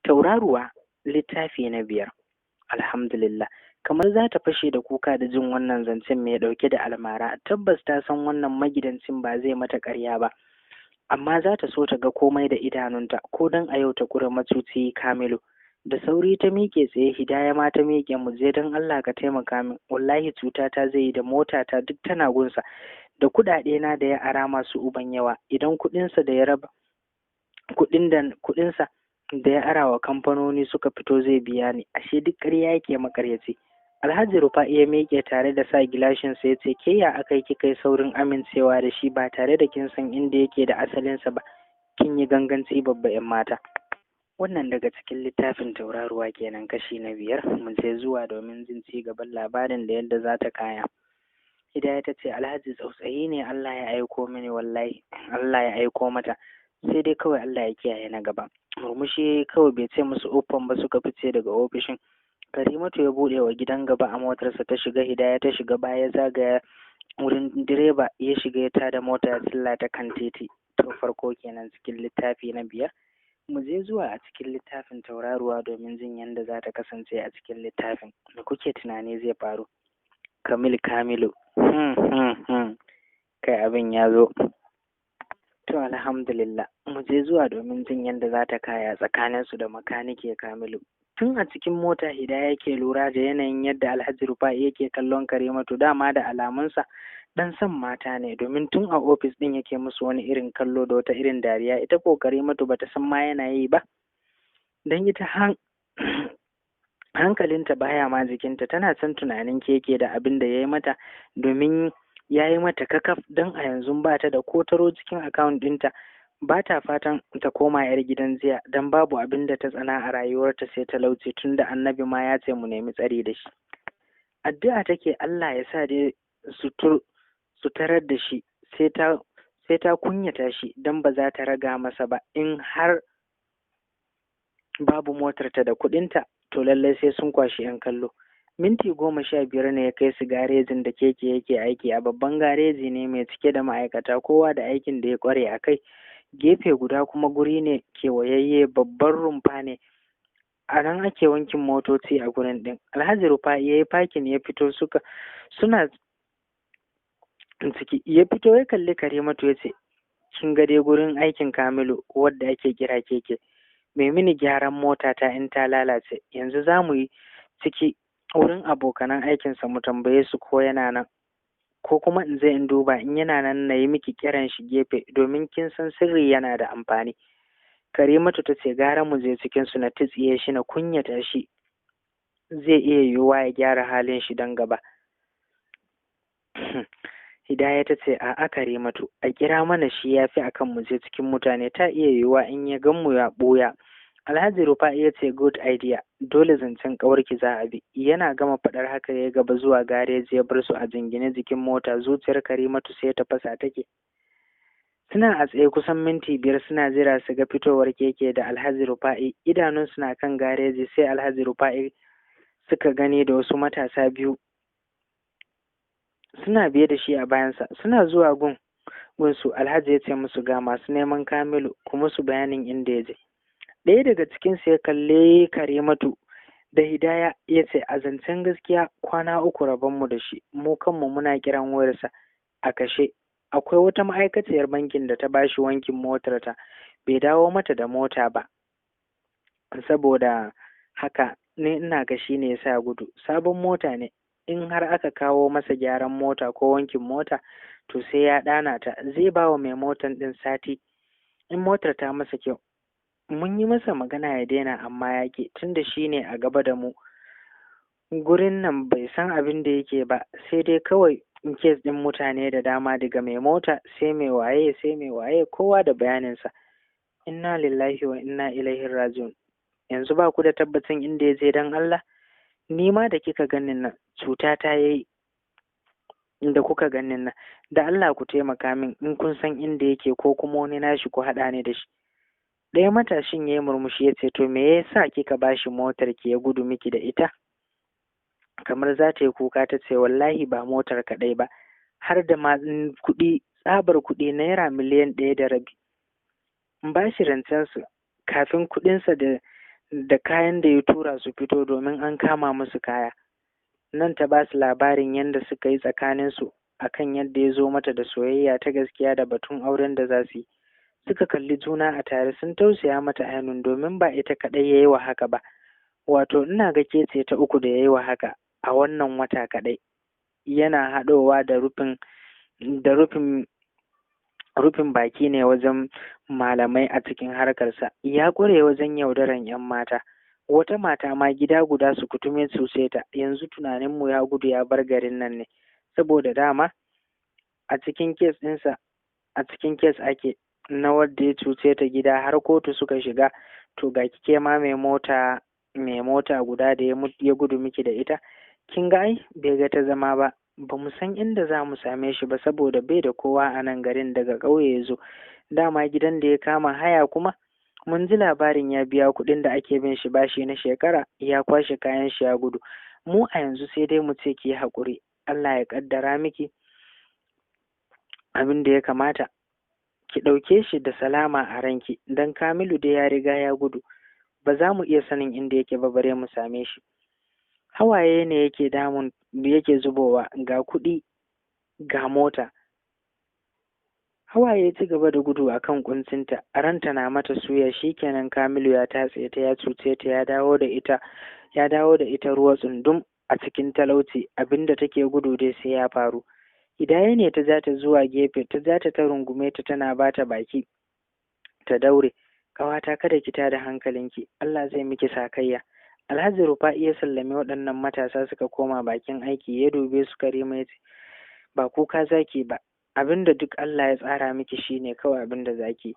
Tauraruwa, littafi na 5. Alhamdulillah. Kamar za ta fashe da kuka da jin wannan zancen mai ɗauke da almara, tabbas ta san wannan magidancin ba zai mata ƙarya ba, amma za ta so ta ga komai da idanunta, ko don a yau ta ƙure macuci Kamilu. Da sauri ta miƙe tsaye, Hidaya ma ta miƙe. Mu je don Allah ka taimaka min, wallahi cuta ta zai yi da mota ta duk tana gunsa, da kuɗaɗe na da ya ara masu uban yawa, idan kuɗinsa da ya raba kuɗinsa da ya ara wa kamfanoni suka fito zai biya ni, ashe duk ƙarya yake makaryaci. Alhaji Rufa'i ya miƙe tare da sa gilashin sa ya ce, ke ya aka yi kika yi saurin amincewa da shi ba tare da kin san inda yake da asalinsa ba, kin yi ganganci babba 'yan mata. Wannan daga cikin littafin Tauraruwa kenan, kashi na 5. Mu je zuwa domin jin ci gaban labarin da yadda za ta kaya. Hidaya ta ce, Alhaji tsautsayi ne Allah ya aiko mini, wallahi Allah ya aiko mata, sai dai kawai Allah ya kiyaye na gaba. Murmushi kawai bai ce musu ofan ba, suka fice daga ofishin. Karimatu ya buɗe wa gidan gaba a motarsa ta shiga, Hidaya ta shiga baya, zagaya wurin direba ya shiga, ya tada mota ya tsilla ta kan titi. To farko kenan cikin littafi na 5. Mu je zuwa a cikin littafin Tauraruwa domin jin yadda za ta kasance a cikin littafin. Me kuke tunani zai faru? Kamilu. Kai abin ya zo. To alhamdulillah, mu je zuwa domin jin yadda za ta kaya tsakaninsu da makanike Kamilu. Tun a cikin mota Hidaya yake lura da yanayin yadda Alhaji Rufa'i yake kallon Karimatu, dama da alamunsa dan son mata ne, domin tun a ofis din yake musu wani irin kallo da wata irin dariya. Ita ko Karimatu bata san ma yana yi ba, dan ita hankalinta baya ma jikinta, tana son tunanin keke da abin da ya yi mata, domin ya yi mata kakaf, don a yanzu ba ta da kotaro cikin akawun ɗinta. Ba ta fatan ta koma 'yar gidan jiya, don babu abin da ta tsana a rayuwarta sai talauci, tun da annabi ma ya ce mu nemi tsari da shi. Addu'a take Allah ya sa dai su tarar da shi, sai ta kunyata shi, don ba za ta raga masa ba. In har babu motarta da kuɗinta, to lallai sai sun kwashi 'yan kallo. Minti 15 ne ya kai su garejin da keke yake aiki. A babban gareji ne mai cike da ma'aikata, kowa da aikin da ya kware a kai. Gefe guda kuma guri ne kewayayye, babban rumfa ne, a nan ake wankin motoci a gurin ɗin. Alhaji Rufa'i ya yi fakin, ya fito, suna ciki. Ya fito ya kalli Karimatu ya ce, kin ga dai gurin aikin Kamilu wadda ake kira keke, mai mini gyaran mota ta in ta lalace. Yanzu za mu yi ciki wurin abokanan aikinsa mu tambaye su ko yana nan, ko kuma in zai in duba, in yana nan na yi miki kiran shi gefe, domin kin san sirri yana da amfani. Karimatu ta ce, gara mu je cikin su na tsiye shi, na kunyata shi, zai iya yiwuwa ya gyara halin shi don gaba. Hidaya ta ce, a'a Karimatu, a kira mana shi ya fi akan mu je cikin mutane, ta iya yiwuwa in ya gan mu ya ɓuya. Alhaji Rufa'i ya ce, good idea, dole zancen ƙawarki za a bi. Yana gama faɗar haka ya gaba zuwa gareji, ya bar su a jingine jikin mota. Zuciyar Karimatu sai ta fasa take. Suna a tsaye kusan minti 5 suna jira su ga fitowar keke da Alhaji Rufa'i. Idanun suna kan gareji, sai Alhaji Rufa'i suka gani da wasu matasa 2 suna biye da shi a bayansa. Suna zuwa gunsu, Alhaji ya ce musu, ga masu neman Kamilu, kuma su bayanin inda ya je. Ɗaya daga cikinsu ya kalle Karimatu da Hidaya ya ce, a zancen gaskiya kwana 3 rabonmu da shi, mu kanmu muna kiran wayarsa a kashe. Akwai wata ma'aikaciyar bankin da ta bashi wankin motarta, bai dawo mata da mota ba, saboda haka ne ina ga shi ne ya sa gudu. Sabon mota ne, in har aka kawo masa gyaran mota ko wankin mota, to sai ya ɗana ta. Zai ba wa mai motan ɗin sati, in motar ta masa kyau. Mun yi masa magana ya daina, amma ya ƙi, tunda shi ne a gaba da mu gurin nan, bai san abin da yake ba, sai dai kawai in kes ɗin mutane da dama, daga mai mota sai mai waye kowa da bayaninsa. Inna lillahi wa inna ilaihi raji'un. Yanzu ba ku da tabbacin inda ya je don Allah? Ni ma da kika ganin nan cuta ta yayi, inda kuka ganin nan, da Allah ku taimaka min, in kun san inda yake ko kuma wani nashi ku haɗa ni da shi. Ɗaya matashin ya yi murmushi ya ce, to me yasa kika bashi motar ki ya gudu miki da ita? Kamar za ta yi kuka ta ce, wallahi ba motar kaɗai ba, har da ma kuɗi, tsabar kuɗi naira 1.5 miliyan. In ba shi rancensu kafin kuɗinsa da da kayan da ya tura su fito domin an kama musu kaya. Nan ta ba su labarin yadda suka yi tsakaninsu akan yadda ya zo mata da soyayya ta gaskiya da batun auren da za su yi. Suka kalli juna a tare, sun tausaya mata ainun domin ba ita kaɗai ya yi wa haka ba. Wato ina ga ke ce ta uku da ya yi wa haka a wannan wata kaɗai. Yana haɗowa da rufin baki ne wajen malamai a cikin harkarsa. Ya ƙware wajen yaudaran 'yan mata. Wata mata ma gida guda su kutume sosai ta. Yanzu tunaninmu ya gudu ya bar garin nan ne, saboda dama a cikin kes ɗinsa, a cikin kes ake na wadda ya cuce ta gida har kotu suka shiga. To ga kike ma mai mota guda da ya gudu miki da ita. Kin ga ai bai ga ta zama ba. Ba mu san inda za mu same shi ba saboda bai da kowa a nan garin, daga ƙauye ya zo. Dama gidan da ya kama haya kuma mun ji labarin ya biya kuɗin da ake bin shi bashi na shekara, ya kwashe kayan shi ya gudu. Mu a yanzu sai dai mu ce ki yi haƙuri, Allah ya ƙaddara miki abin da ya kamata. Ki ɗauke shi da salama a ranki, don Kamilu dai ya riga ya gudu. Ba za mu iya sanin inda yake ba bare mu same shi. Hawaye ne yake zubowa, ga kuɗi ga mota. Hawaye ya ci gaba da gudu a kan kuncinta, a ranta na mata suya. Shikenan Kamilu ya tatse ta, ya cuce ta, ya dawo da ita ruwa tsundum a cikin talauci. Abinda take gudu dai sai ya faru. Hidaya ne ta ja ta zuwa gefe, ta ja ta rungume ta, tana ba ta baki ta daure. Ƙawata kada ki tada hankalinki, Allah zai miki sakayya. Alhaji Rufa'i ya sallami waɗannan matasa suka koma bakin aiki. Ya dube su Karima ya ce, ba kuka zaki ba, abinda duk Allah ya tsara miki shine kawai abinda zaki.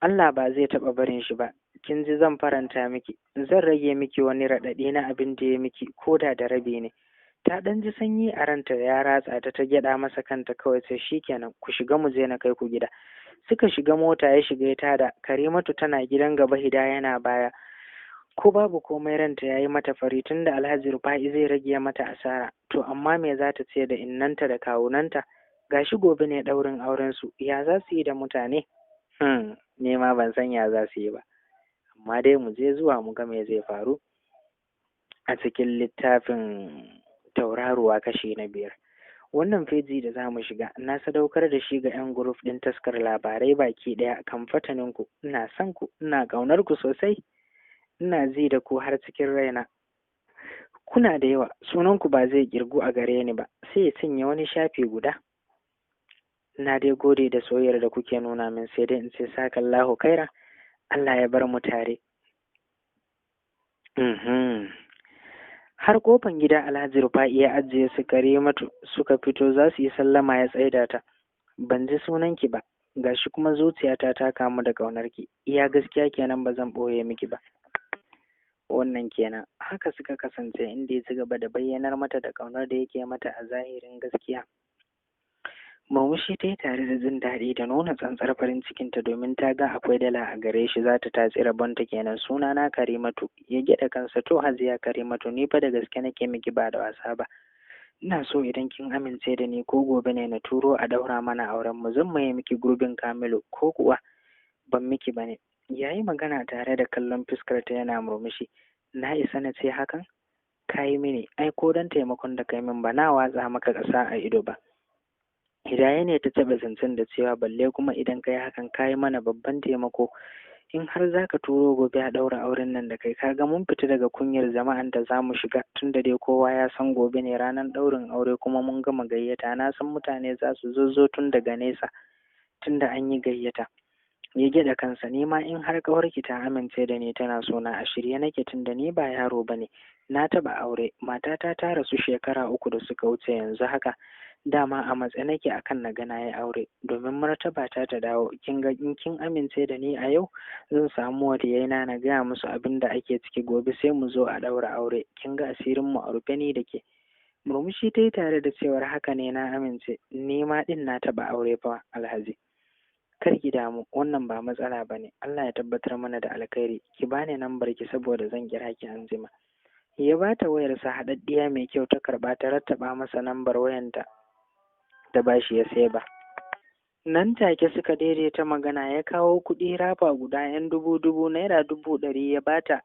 Allah ba zai taɓa barin shi ba. Kin ji, zan faranta miki, zan rage miki wani raɗaɗi na abin da ya miki, ko da rabi ne. Ta ɗan ji sanyi a ranta, ya ratsa ta gyaɗa masa kanta kawai. Sai shikenan, ku shiga mu je na kai ku gida. Suka shiga mota, ya shiga ya tada. Karimatu tana gidan gaba, Hidaya yana baya. Ko babu komai ranta ya yi mata fari tunda Alhaji Rufa'i zai rage mata asara. To amma me za ta ce da innanta da kawunanta? Gashi gobe ne ɗaurin aurensu, ya za su yi da mutane? Ne ma ban san ya za su yi ba, amma dai mu je zuwa mu ga me zai faru a cikin littafin Tauraruwa kashi na 5. Wannan feji da za mu shiga na sadaukar da shi ga 'yan guruf ɗin Taskar Labarai baki ɗaya. Kan fataninku, ina son ku, ina ƙaunar ku sosai, ina ji da ku har cikin raina. Kuna da yawa, sunanku ba zai ƙirgu a gare ni ba, sai ya cinye wani shafi guda. Na dai gode da soyayyar da kuke nuna min, sai dai in ce sakallahu kaira, Allah ya bar mu tare. Har kofan gida Alhaji Rufa'i ya ajiye su Karimatu suka fito za su yi sallama, ya tsaida ta. Ban ji sunanki ba, gashi kuma zuciyata ta kamu da ƙaunarki. Iya gaskiya kenan, ba zan ɓoye miki ba. Wannan kenan. Haka suka kasance, inda ya ci gaba da bayyanar mata da ƙaunar da yake mata a zahirin gaskiya. Murmushi ta yi tare da jin daɗi da nuna tsantsar farin cikinta, domin ta ga akwai dala a gare shi, za ta tatsi rabonta kenan. Sunana Karimatu. Ya gyaɗa kansa. To Hajiya Karimatu, ni fa da gaske nake miki, ba da wasa ba. Ina so idan kin amince da ni, ko gobe ne na turo a ɗaura mana auren mu, zan maye miki gurbin Kamilu, ko kuwa ban miki ba ne? Ya yi magana tare da kallon fuskarta yana murmushi. Na isa na ce hakan? Ka yi mini, ai ko don taimakon da kai min ba na watsa maka ƙasa a ido ba. Hidaya ne ta taɓa zancen da cewa balle kuma idan ka yi hakan ka yi mana babban taimako. In har za ka turo gobe a ɗaura auren nan da kai, ka ga mun fita daga kunyar jama'an da za mu shiga, tun da dai kowa ya san gobe ne ranar ɗaurin aure, kuma mun gama gayyata. Na san mutane za su zo tun daga nesa, tun da an yi gayyata. Ya gyaɗa kansa. Ni ma in har ƙawarki ta amince da ni, tana so na, a shirye nake, tun da ni ba yaro ba ne. Na taɓa aure, matata ta rasu shekara 3 da suka wuce. Yanzu haka dama a matsayi nake akan na ga na yi aure, domin martaba ta dawo. Kin ga, in kin amince da ni a yau, zan samu waliyaina na gaya musu abin da ake ciki. Gobe sai mu zo a ɗaura aure. Kin ga asirin mu a rufe ni da ke. Murmushi ta yi tare da cewar haka ne, na amince. Ni ma ɗin na taɓa aure fa Alhaji. Kar ki damu, wannan ba matsala ba ne. Allah ya tabbatar mana da alkhairi. Ki bani lambar ki saboda zan kira ki anjima. Ya ba ta wayarsa haɗaɗɗiya mai kyau, ta karɓa, ta rattaba masa lambar wayanta da bashi ya sai ba. Nan take suka daidaita magana. Ya kawo kuɗi rafa guda 'yan dubu naira 100 ya bata.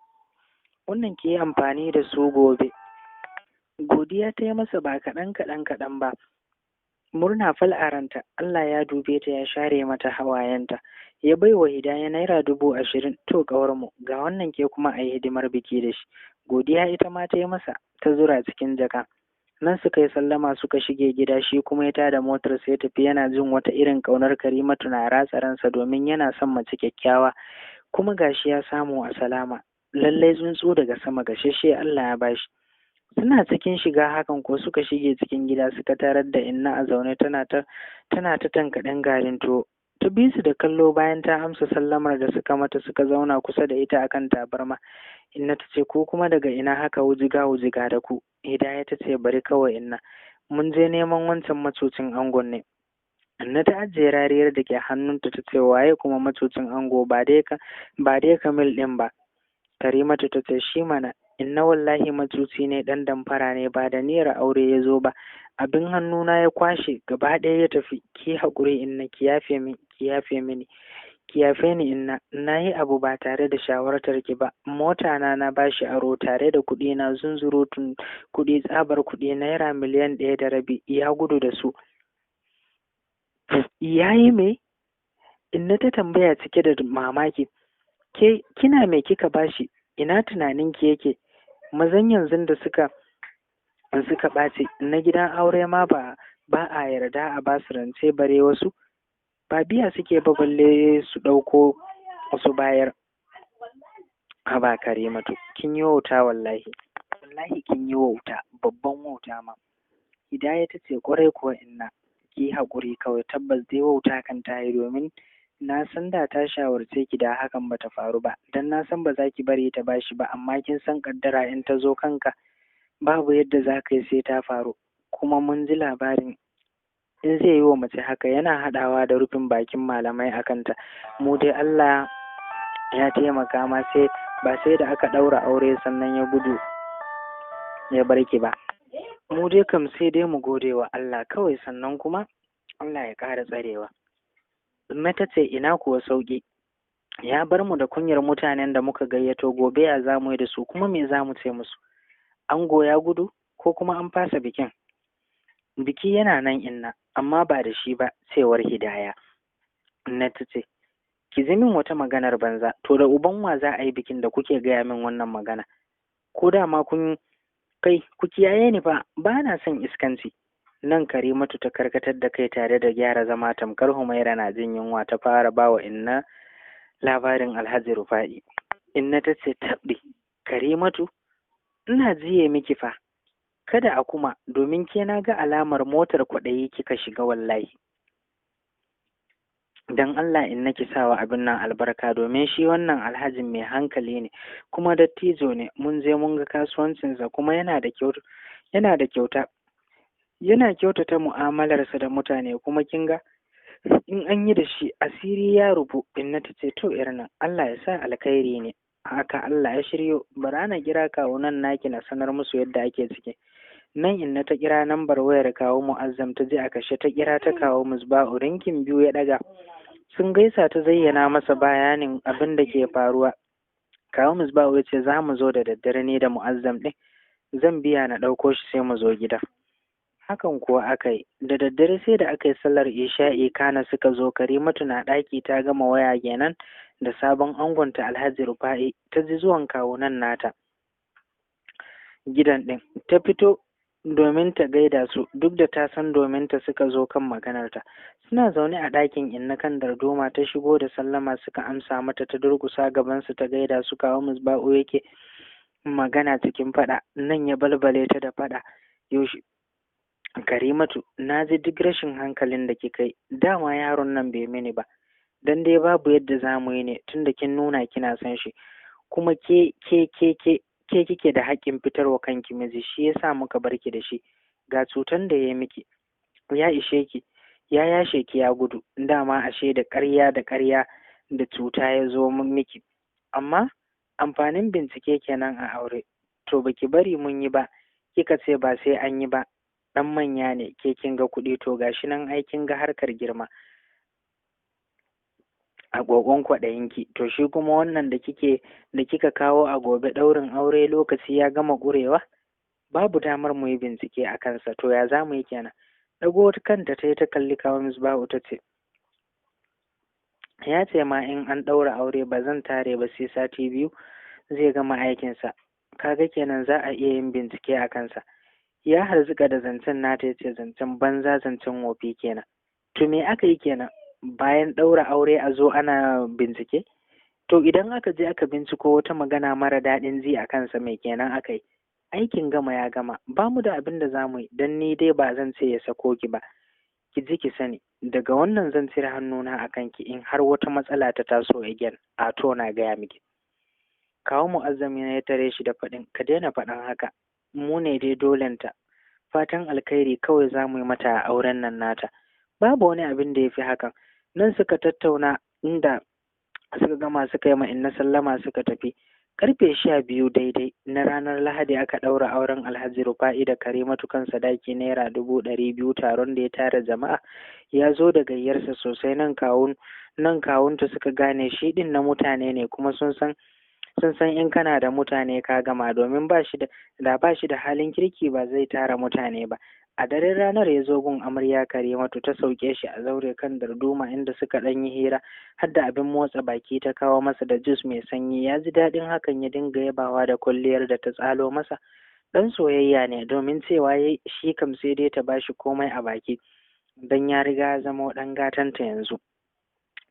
wannan ki yi amfani da su gobe. Godiya ta yi masa ba kaɗan ba. Murna fal a ranta, Allah ya dube ta ya share mata hawayenta, ya bai wa Hidaya naira 20,000. To ƙawarmu, ga wannan ke kuma a yi hidimar biki da shi. Godiya ita ma ta yi masa, ta zura cikin jaka. Nan suka yi sallama suka shige gida, shi kuma ya tada motar sai tafi, yana jin wata irin ƙaunar Karimatu na ratsa ransa domin yana son mace kyakkyawa, kuma gashi ya samu a salama. Lallai tsuntsu daga sama gasasshe Allah ya bashi. Suna cikin shiga hakan ko suka shige cikin gida suka tarar da inna a zaune tana ta tankaɗen garin tuwo. Ta bi su da kallo bayan ta amsa sallamar da suka mata, suka zauna kusa da ita akan tabarma. Inna ta ce, ko kuma daga ina haka wujiga da ku? Hidaya ta ce, bari kawai inna, mun je neman wancan macucin angon ne. Inna ta ajiye rariyar da ke hannunta ta ce, waye kuma macucin ango? Ba dai Kamil ɗin ba. Karimatu ta ce, shi mana. Inna wallahi macuci ne, ɗan damfara ne, ba da niyyar aure ya zo ba. Abin hannuna ya kwashe gaba ɗaya ya tafi. Ki haƙuri inna, ki yafe mini, ki yafe ni inna. Na yi abu ba tare da shawartar ki ba. Mota na bashi aro tare da kuɗi na, zunzurutun kuɗi, tsabar kuɗi naira 1.5 miliyan ya gudu da su. Ya yi me? Inna ta tambaya cike da mamaki. Ke kina me kika bashi? Ina tunaninki yake? Mazan yanzu da suka ɓace, na gidan aure ma ba a yarda a basu rance, bare wasu ba biya suke ba balle su ɗauko su bayar. Haba Karimatu, kin yi wauta wallahi kin yi wauta, babban wauta ma. Hidaya ta ce, ƙwarai kuwa inna, ki haƙuri kawai, tabbas dai wauta kan ta yi, domin na san da ta shawarce ki da hakan bata faru ba, dan na san ba za ki bari ta bashi ba, amma kin san kaddara in ta zo kanka babu yadda za ka yi sai ta faru. Kuma mun ji labarin in zai yi wa mace haka yana haɗawa da rufin bakin malamai a kanta. Mu dai Allah ya taimaka ma ba sai da aka ɗaura aure sannan ya gudu ya bar ki ba. Mu dai kam sai dai mu gode wa Allah kawai, sannan kuma Allah ya ƙara tsarewa. Mata ce, ina kuwa sauƙi, ya bar mu da kunyar mutanen da muka gayyato, gobe ya za mu yi da su, kuma me za mu ce musu? Ango ya gudu ko kuma an fasa bikin? Biki yana nan inna, amma ba da shi ba, cewar Hidaya. Inna ta ce, ki ji min wata maganar banza, to da uban wa za a yi bikin da kuke gaya min wannan magana? Ko da ma ku kiyaye ni fa, ba na son iskanci. Nan Karimatu ta karkatar da kai tare da gyara zama, tamkar Humaira na jin yunwa, ta fara bawa inna labarin Alhaji Rufa'i. Inna ta ce, tabɗi Karimatu, ina jiye miki fa, kada a kuma, domin ke na ga alamar motar kwaɗayi kika shiga wallahi. Dan Allah inna ki sawa abin nan albarka, domin shi wannan alhajin mai hankali ne, kuma dattijo ne. Mun je mun ga kasuwancinsa, kuma yana da kyauta, yana kyautata mu'amalarsa da mutane, kuma kin ga in an yi da shi asiri ya rufu. Inna ta ce, to nan Allah ya sa alkhairi ne haka, Allah ya shiryo. Bara na kira kawunan naki na sanar musu yadda ake ciki. Nan inna ta kira nambar wayar kawo Mu'azzam, ta je a kashe, ta kira ta kawo Musba'u, rinkin biyu ya daga. Sun gaisa, ta zayyana masa bayanin abin da ke faruwa. Kawo Musba'u ya ce, za mu zo da daddare ne da Mu'azzam ɗin, zan biya na ɗauko shi sai mu zo gida. Hakan kuwa aka yi. Da daddare sai da aka yi sallar isha'i kana suka zo. Karimatu na ɗaki ta gama waya kenan da sabon angonta Alhaji Rufa'i. Ta ji zuwan kawunan nata gidan ɗin, ta fito domin ta gaida su, duk da ta san domin ta suka zo kan maganarta. Suna zaune a ɗakin inna kan darduma, ta shigo da sallama suka amsa mata, ta durkusa gabansu ta gaida su. Kawo Musba'u yake magana cikin faɗa, nan ya balbale ta da faɗa. Yaushe Karimatu, na ji duk rashin hankalin da kika yi, dama yaron nan bai mini ba, dan dai babu yadda za mu yi ne, tunda kin nuna kina son shi, kuma ke kike da haƙƙin fitarwa kanki miji, shi yasa muka bar ki da shi. Ga cutan da ya miki ya ishe ki, ya yashe ki ya gudu, dama ashe da ƙarya da cuta ya zo miki, amma amfanin bincike kenan a aure. To baki bari mun yi ba, kika ce ba sai an yi ba, dan manya ne ke, kin ga kuɗi, to gashi nan ai kin ga harkar girma. a ƙoƙon kwaɗayinki, to shi kuma wannan da kika kawo a gobe ɗaurin aure lokaci ya gama ƙurewa, babu damar mu yi bincike a kansa, to ya za mu yi kenan? Ɗago kanta ta yi ta kalli kawo Misbahu ta ce, ya ce ma in an ɗaura aure ba zan tare ba sai sati 2 zai gama aikinsa, kaga kenan za a iya yin bincike a kansa. Ya harzuka da zancen nata ya ce zancen banza zancen wofi kenan. To me aka yi kenan? Bayan ɗaura aure a zo ana bincike? To idan aka je aka binciko wata magana mara daɗin ji a kansa mai kenan aka yi? Aikin gama ya gama, ba mu da abin da za mu yi, don ni dai ba zan ce ya sako ki ba. Ki ji ki sani, daga wannan zan cire hannuna a kanki in har wata matsala ta taso again, a to na gaya miki. Kawo Mu'azzam ya tare shi da faɗin, ka daina faɗin haka, mu ne dai dolenta. Fatan alkhairi kawai za mu yi mata a auren nan nata. Babu wani abin da ya fi hakan. Nan suka tattauna, inda suka gama suka yi ma'in na sallama suka tafi. Karfe 12 daidai na ranar Lahadi aka ɗaura auren Alhaji Rufa'i da Karimatu kan sadaki naira 200,000. Taron da ya tara jama'a ya zo da gayyarsa sosai. Nan kawunta suka gane shi ɗin na mutane ne, kuma sun san in kana da mutane ka gama, domin ba shi da halin kirki ba zai tara mutane ba. A daren ranar ya zo gun amarya Karimatu ta sauke shi a zaure kan darduma inda suka ɗan yi hira, har da abin motsa baki ta kawo masa da jus mai sanyi. Ya ji daɗin hakan, ya dinga yabawa da kwalliyar da ta tsalo masa. Ɗan soyayya ne, domin cewa shi kam sai dai ta bashi komai a baki, don ya riga ya zama ɗan gatanta yanzu.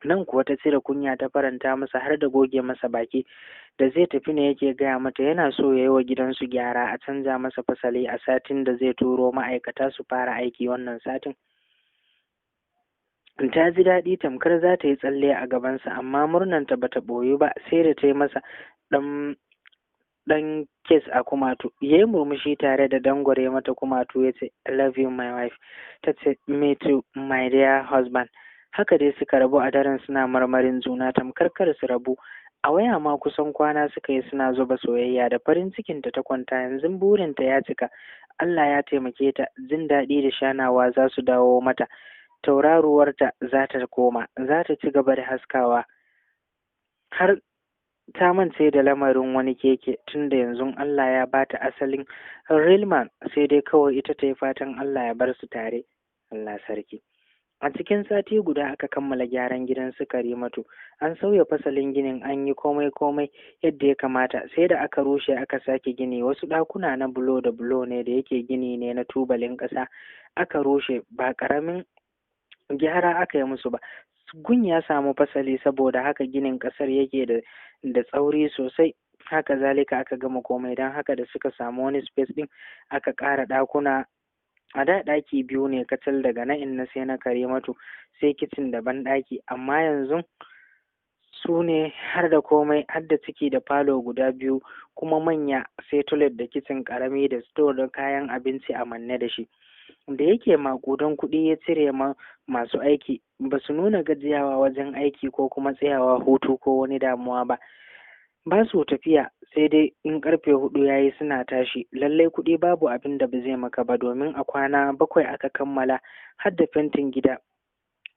Nan kuwa ta cire kunya ta faranta masa har da goge masa baki. Da zai tafi ne yake gaya mata yana so ya yi wa gidansu gyara, a canza masa fasali a satin da zai turo ma'aikata su fara aiki wannan satin. Ta ji daɗi tamkar za ta yi tsalle a gabansa, amma murnanta bata ɓoyu ba, sai da ta yi masa ɗan kes a kumatu. Ya yi murmushi tare da dangware mata kumatu ya ce, I love you my wife. Ta ce, me too my dear husband. Haka dai suka rabu a daren suna marmarin juna tamkar kar su rabu. A waya ma kusan kwana suka yi suna zuba soyayya. Da farin cikinta ta kwanta, yanzu burinta ya cika. Allah ya taimake ta, jin daɗi da shanawa za su dawo mata. Tauraruwarta za ta koma, za ta ci gaba da haskawa, har ta mance da lamarin wani keke, tunda yanzu Allah ya ba ta asalin real man. Sai dai kawai ita ta yi fatan Allah ya bar su tare. Allah sarki. A cikin sati guda aka kammala gyaran gidan su Karimatu. An sauya fasalin ginin, an yi komai yadda ya kamata. Sai da aka rushe aka sake gini. Wasu ɗakuna na bulo da bulo ne da yake gini ne na tubalin ƙasa. Aka rushe, ba ƙaramin gyara aka yi musu ba. Gun ya samu fasali, saboda haka ginin ƙasar yake da tsauri sosai. Haka zalika aka gama komai, don haka da suka samu wani space ɗin aka ƙara ɗakuna. A da ɗaki 2 ne kacal, daga na inna sai na Karimatu, sai kicin da banɗaki, amma yanzu su ne har da komai, har da ciki da falo guda 2 kuma manya, sai toilet da kicin ƙarami da store da kayan abinci a manne da shi. Da yake maƙudan kuɗi ya cire masu aiki, ba su nuna gajiyawa wajen aiki ko kuma tsayawa hutu ko wani damuwa ba. Ba su tafiya, sai dai in karfe 4 yayi suna tashi. Lallai kuɗi babu abin da ba zai maka ba, domin a kwana 7 aka kammala, har da fentin gida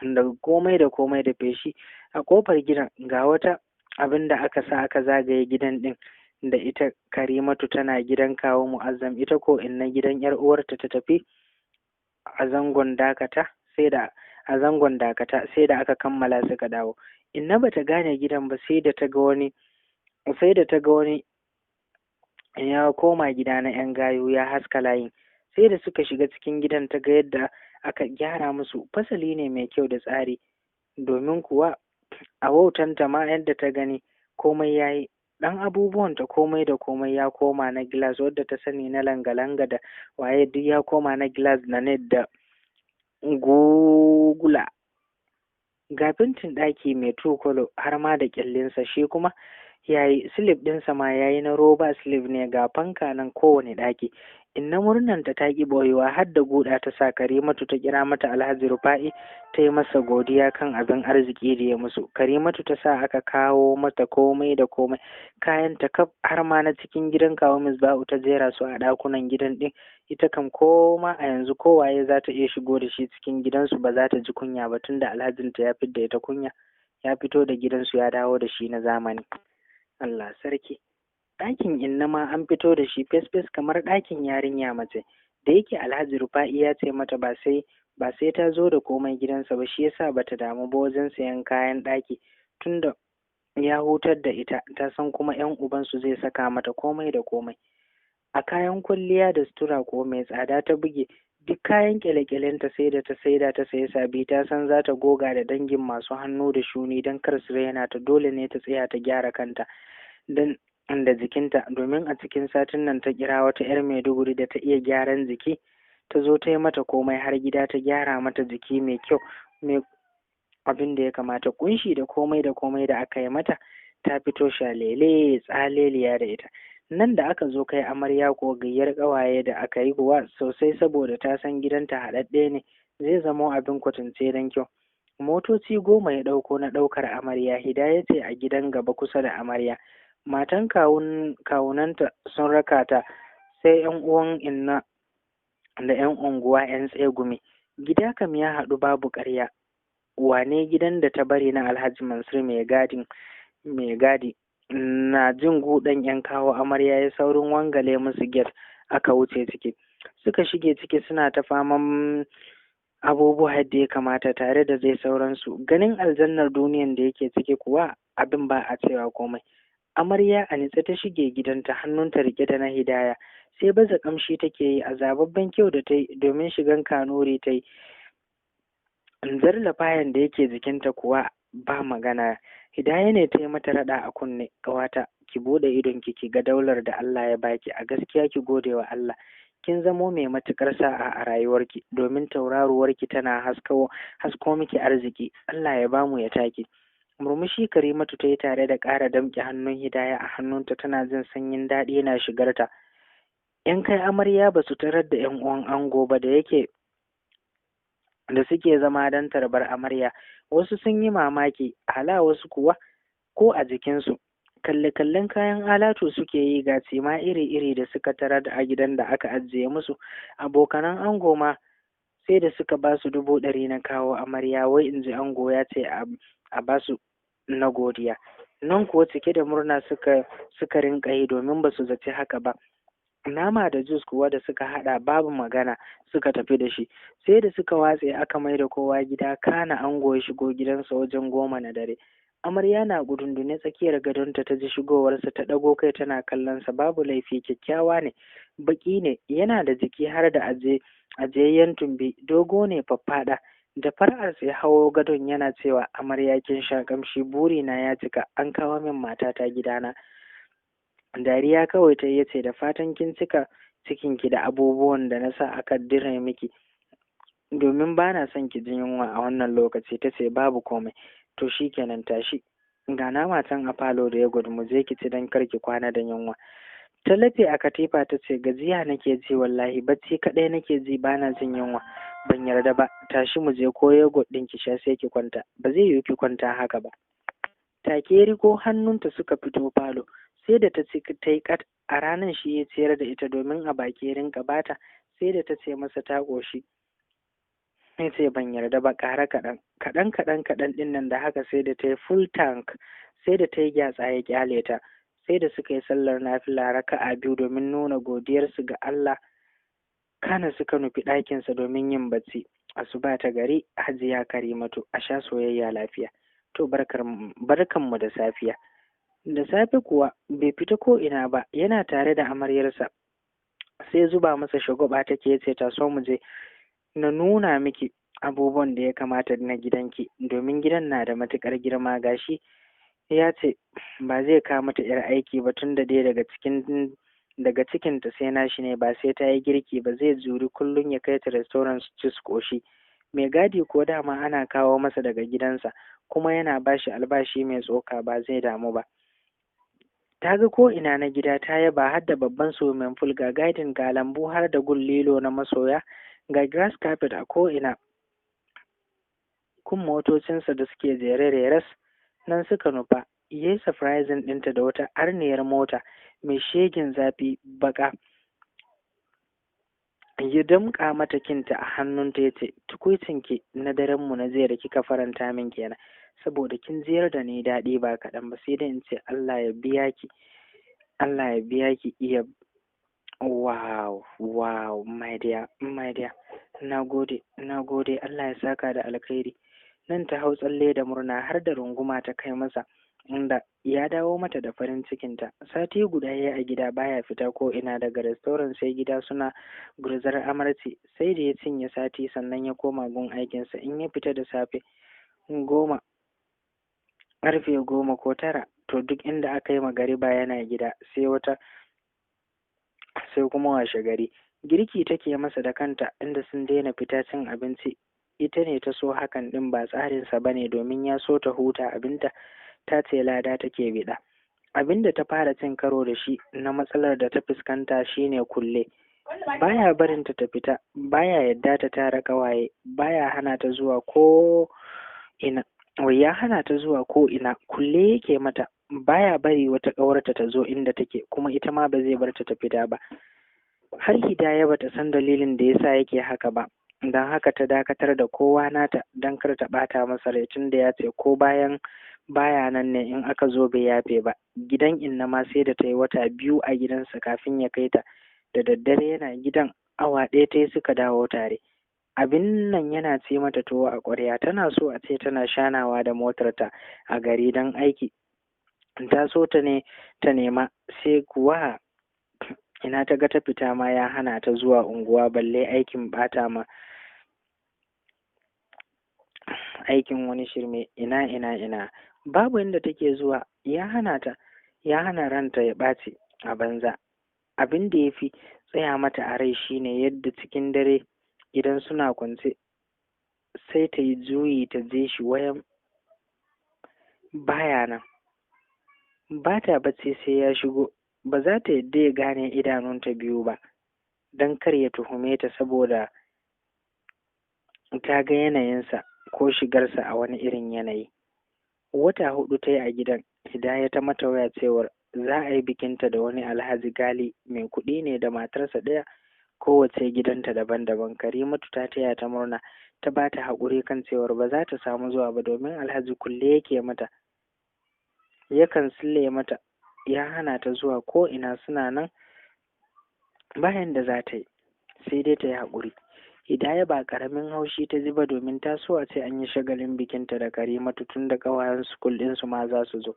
da komai da feshi. A kofar gidan ga wata abin da aka sa aka zagaye gidan din da ita. Karimatu tana gidan kawo Mu'azzam, ita ko inna gidan yar uwarta ta tafi a zangon dakata. Sai da aka kammala suka dawo. Inna bata gane gidan ba, sai da ta ga wani ya koma gida na 'yan gayu ya haska layin. Sai da suka shiga cikin gidan ta ga yadda aka gyara musu. Fasali ne mai kyau da tsari, domin kuwa a wautanta ma yadda ta gani komai ya yi. Ɗan abubuwanta komai da komai ya koma na gilas, wadda ta sani na langa-langa da waye duk ya koma na gilas na net da gugula. Ga fentin ɗaki mai tukolo har ma da ƙyallinsa, shi kuma yayi slip ɗinsa ma yayi na roba slip ne. Ga fanka nan kowane ɗaki. Inna murnanta ta ƙi ɓoyewa, har da guda ta sa Karimatu ta kira mata Alhaji Rufa'i ta yi masa godiya kan abin arziki da ya musu. Karimatu ta sa aka kawo mata komai da komai, kayan ta kaf har ma na cikin gidan kawo Misbahu ta jera su a ɗakunan gidan ɗin. Ita kam koma a yanzu kowaye za ta iya shigo da shi cikin gidansu ba za ta ji kunya ba, tunda alhajinta ya fidda ita kunya. ya fito da gidansu ya dawo da shi na zamani. Allah sarki. Ɗakin inna ma an fito da shi fes kamar ɗakin yarinya mace. Da yake Alhaji Rufa'i ya ce mata ba sai ta zo da komai gidansa ba, shi yasa bata damu ba wajen sayan kayan ɗaki, tunda ya hutar da ita, ta san kuma ƴan ubansu zai saka mata komai da komai. A kayan kwalliya da sutura ko mai tsada ta buge, duk kayan kyale-kyalenta sai da ta saida ta sayi sabi, ta san za ta goga da dangin masu hannu da shuni don kar su raina ta, dole ne ta tsaya ta gyara kanta da jikinta, domin a cikin satin nan ta kira wata 'yar Maiduguri da ta iya gyaran jiki, ta zo ta yi mata komai har gida, ta gyara mata jiki mai kyau, mai abin da ya kamata, kunshi da komai da aka yi mata, ta fito shalele tsaleliya da ita. Nan da aka zo kai amarya ko gayyar ƙawaye da aka yi kuwa sosai, saboda ta san gidanta haɗaɗɗe ne, zai zamo abin kwatance don kyau. Motoci 10 ya ɗauko na ɗaukar amarya. Hidaya ce a gidan gaba kusa da amarya, matan kawunanta sun raka ta, sai 'yan uwan inna da 'yan unguwa 'yan tsegumi. Gida kam ya haɗu babu ƙarya. Wane gidan da ta bari na Alhaji Mansur mai gadi na jin gudan 'yan kawo amarya ya saurin wangale musu get, aka wuce ciki. Suka shige ciki suna ta faman abubuwa yadda ya kamata tare da zai sauransu. Ganin aljannar duniyan da yake ciki kuwa abin ba a cewa komai. Amarya a nitse ta shige gidanta, hannunta rike da na Hidaya, sai baza kamshi take yi, a zababben kyau da ta yi domin shigan kanuri ta yi. Zarla fayan da yake jikinta kuwa ba magana. Hidaya ne ta yi mata raɗa a kunne, ƙawata ki bude idonki ki ga daular da Allah ya baki, a gaskiya ki gode wa Allah, kin zamo mai matukar sa'a a rayuwarki, domin tauraruwarki tana hasko miki arziki, Allah ya bamu ya taki. Murmushi Karimatu ta yi tare da ƙara damƙe hannun Hidaya a hannunta, tana jin sanyin daɗi yana shigarta. 'Yan kai amarya ba su tarar da 'yan uwan ango ba da suke zama don tarbar amarya. Wasu sun yi mamaki, hala wasu kuwa ko a jikinsu kalle-kallen kayan alatu suke yi, ga cima iri-iri da suka tarar a gidan da aka ajiye musu. Abokanan ango ma sai da suka ba su 100 na kawo amarya, wai in ji ango ya ce a ba su na godiya. Nan kuwa cike da murna suka rinka yi, domin ba su zaci haka ba. Nama da jus kuwa da suka hada babu magana suka tafi da shi, sai da suka watse aka mai da kowa gida, kana ango ya shigo gidansa wajen 10 na dare. Amarya na gudundune tsakiyar gadonta ta ji shigowarsa, ta ɗago kai tana kallonsa. Babu laifi, kyakkyawa ne, baki ne, yana da jiki har da ajiyayyen tumbi, dogo ne faffaɗa. Da far'arsa ya hawo gadon yana cewa, amarya kin sha kamshi, burina ya cika, an kawo min matata gidana. Dariya kawai ta yi, ce da fatan kin cika cikinki da abubuwan da na sa aka dire miki, domin ba na son ki ji yunwa a wannan lokaci. Ta ce babu komai. To shi kenan, tashi, ga nama can a falo da ya gudu, mu je ki ci don kar ki kwana da yunwa. Ta lafe a katifa ta ce, gajiya nake ji wallahi, bacci kaɗai nake ji, ba na jin yunwa. Ban yarda ba, tashi mu je, ko yogurt ɗin ki sha sai ki kwanta. Ba zai yiwu ki kwanta haka ba. Take riko hannunta suka fito falo, sai da ta yi kat. A ranar shi ya ciyar da ita, domin a baki rinka bata, sai da ta ce masa ta ƙoshi. Ya ce ban yarda ba, ƙara kaɗan ɗin nan, da haka sai da ta yi full tank, sai da ta yi gyatsa ya ƙyale ta, sai da suka yi sallar nafila raka'a 2 domin nuna godiyarsu ga Allah, kana suka nufi ɗakinsa domin yin bacci. Asuba ta gari, Hajiya Karimatu, a sha soyayya lafiya. To barkanmu da safiya. Da safe kuwa bai fita ko ina ba, yana tare da amaryarsa, sai zuba masa shagwaba take, ce ta so mu je na nuna miki abubuwan da ya kamata na gidanki, domin gidan na da matukar girma. Gashi ya ce ba zai kawo mata 'yar aiki ba, tun da dai daga cikinta sai nashi ne, ba sai ta yi girki ba, zai juri kullum ya kai ta restaurant su ci su ƙoshi. Mai gadi ko dama ana kawo masa daga gidansa, kuma yana bashi albashi mai tsoka, ba zai damu ba. Ta ga ko ina na gida, ta yaba, har da babban swimming pool, ga gadin, ga lambu, har da gun lilo na masoya, ga grass carpet a ko ina. Kun motocinsa da suke jere reras, nan suka nufa. Yayi surprising ɗinta da wata arniyar mota mai shegin zafi baka, ya damƙa mata kinta a hannunta, ya ce tukuicinki na daren mu na jiya da kika faranta min kenan. saboda kin ziyar da ni daɗi ba kaɗan ba, sai dai in ce Allah ya biya ki, Allah ya biya ki iya. Wow, wow, my dear, my dear. Na gode, na gode, Allah ya saka da alkhairi. Nan ta hau tsalle da murna har da runguma ta kai masa, inda ya dawo mata da farin cikinta. Sati guda ya a gida baya fita ko ina, daga restaurant sai gida suna gurzar amarci, sai da ya cinye sati sannan ya koma gun aikinsa. In ya fita da safe 10, karfe 10 ko 9, to duk inda aka yi magariba yana gida, sai kuma washe gari girki take masa da kanta, inda sun daina fita cin abinci. Ita ne ta so hakan din, ba tsarinsa ba ne, domin ya so ta huta abinta, ta ce lada take biɗa. Abinda ta fara cin karo da shi na matsalar da ta fuskanta shine kulle. Baya barinta ta fita, baya yadda ta tara ƙawaye, baya hana ta zuwa ko ina. Ya hana ta zuwa ko ina, kulle yake mata, baya bari wata ƙawarta ta zo inda take, kuma ita ma ba zai bar ta fita ba. Har Hidaya bata san dalilin da yasa yake haka ba, don haka ta dakatar da kowa nata don kar ta ɓata masa rai, tun da ya ce ko baya nan ne in aka zo bai yafe ba. Gidan inna ma sai da ta yi wata 2 a gidansa kafin ya kai ta. Da daddare yana gidan, awa 1 ta yi suka dawo tare. Abin nan yana ce mata tuwo a ƙwarya, tana so a ce tana shanawa da motarta a gari don aiki. Ta so ta nema, sai kuwa ina ta ga ta fita ma ya hana ta zuwa unguwa, balle aikin bata ma aikin wani shirme. Ina babu inda take zuwa, ya hana ranta ya ɓaci a banza. Abin da ya fi tsaya mata a rai shine yadda cikin dare idan suna kwance sai ta yi juyi ta je shi wayan baya nan, ba ta bacci sai ya shigo. Ba za ta yadda ya gane idanunta biyu ba, don kar ya tuhume ta saboda ta ga yanayinsa ko shigarsa a wani irin yanayi. Wata 4 ta yi a gidan. Hidaya ta mata waya cewar za a yi bikinta da wani Alhaji Gali, mai kuɗi ne da matarsa ɗaya, kowace gidanta daban-daban. Karimatu ta taya ta murna, ta ba ta haƙuri kan cewar ba za ta samu zuwa ba, domin Alhaji kulle yake mata, yakan sille mata, ya hana ta zuwa ko ina. Suna nan bayan da za ta yi, sai dai ta yi haƙuri. Hidaya ba ƙaramin haushi ta ji ba, domin ta so a ce an yi shagalin bikinta da Karimatu tun da ƙawayen sukul ɗinsu ma za su zo.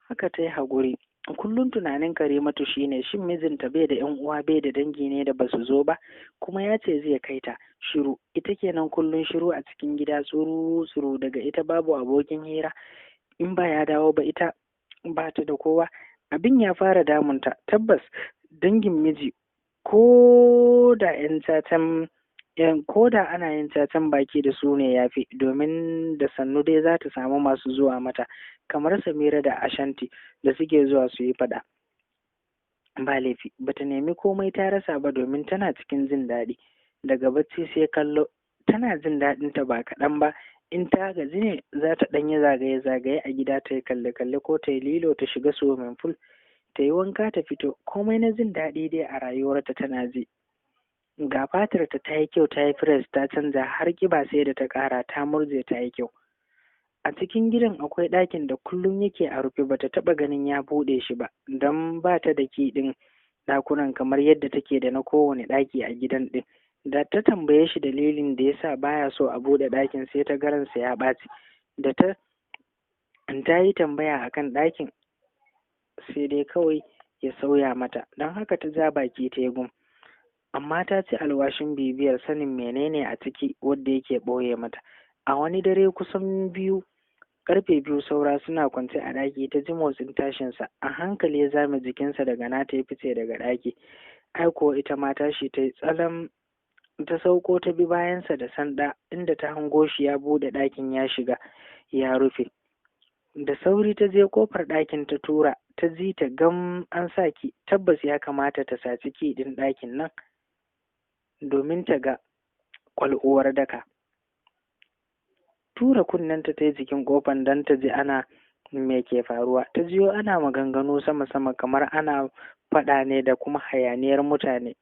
Haka ta yi haƙuri. Kullum tunanin Karimatu shine shin mijinta bai da ƴan uwa, bai da dangi ne da basu zo ba, kuma ya ce zai kai ta. Shiru, ita kenan kullum shiru a cikin gida, tsuru daga ita babu abokin hira. In ba ya dawo ba ita ba ta da kowa. Abin ya fara damunta. Tabbas dangin miji ko da ana yin cacan baki da su ne yafi, domin da sannu dai za ta samu masu zuwa mata, kamar Samira da Ashanti da suke zuwa su yi faɗa. Ba laifi, bata nemi komai ta rasa ba, domin tana cikin jin daɗi. Daga bacci sai kallo, tana jin daɗin ta ba kaɗan ba. In ta gaji ne za ta ɗanyi zagaye a gida, ta yi kalle ko ta yi lilo, ta shiga swimming pool, ta yi wanka ta fito. Komai na jin daɗi dai a rayuwarta tana ji. Ga fatarta ta yi kyau, ta yi fresh, ta canza har ƙiba sai da ta ƙara, ta murje ta yi kyau. A cikin gidan akwai ɗakin da kullum yake a rufe, bata taɓa ganin ya buɗe shi ba, don ba ta da ki ɗin ɗakunan kamar yadda take da na kowane ɗaki a gidan ɗin. Da ta tambaye shi dalilin da yasa baya so a buɗe ɗakin, sai ta garansa ya ɓaci. Da ta yi tambaya akan ɗakin, sai dai kawai ya sauya mata, don haka ta ja baki ta yi gum. Amma ta ci alwashin bibiyar sanin menene a ciki wadda yake ɓoye mata. A wani dare kusan karfe 2 saura, suna kwance a ɗaki, ta ji motsin tashinsa. A hankali ya zame jikinsa daga nata, ya fice daga ɗaki. Ai kuwa ita ma tashi ta yi tsalam, ta sauko ta bi bayansa da sanda, inda ta hango shi ya buɗe ɗakin ya shiga ya rufe. Da sauri ta je kofar ɗakin ta tura, ta ji ta gam an sa ki. Tabbas ya kamata ta saci ki ɗin ɗakin nan, domin ta ga ƙwal'uwar daka. Tura kunnenta ta yi jikin kofar don ta ji ana me ke faruwa. Ta jiyo ana maganganu sama-sama, kamar ana faɗa ne da kuma hayaniyar mutane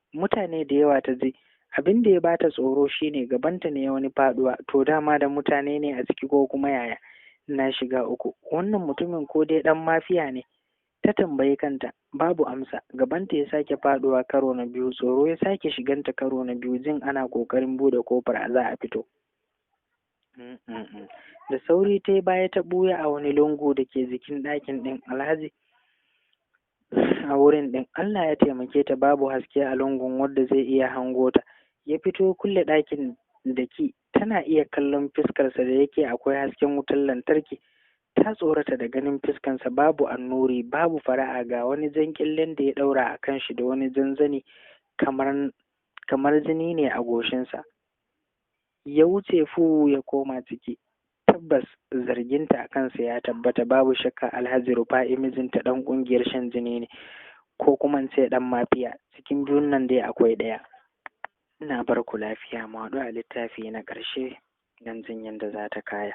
da yawa. Ta ji abin da ya bata tsoro shine gabanta ne wani faɗuwa. To dama da mutane ne a ciki ko kuma yaya? na shiga uku, wannan mutumin ko dai ɗan mafiya ne? Ta tambayi kanta, babu amsa. Gabanta ya sake faɗuwa karo na biyu, tsoro ya sake shiganta karo na biyu, jin ana ƙoƙarin buɗe ƙofar za a fito. Da sauri ta yi baya ta ɓuya a wani lungu da ke jikin ɗakin ɗin Alhaji. A wurin ɗin Allah ya taimake ta, babu haske a lungun wadda zai iya hango ta. Ya fito kulle ɗakin da ki, tana iya kallon fuskarsa da yake akwai hasken wutar lantarki. Ta tsorata da ganin fuskansa, babu annuri, babu fara'a, ga wani jan ƙyallen da ya ɗaura a kan shi da wani zanzani kamar jini ne a goshinsa. Ya wuce fu ya koma ciki. Tabbas zarginta a kansa ya tabbata, babu shakka Alhaji Rufa'i mijinta ɗan ƙungiyar shan jini ne, ko kuma ce ɗan mafiya. Cikin biyun nan dai akwai ɗaya. Ina bar ku lafiya, mu haɗu a littafi na ƙarshe don jin yadda za ta kaya.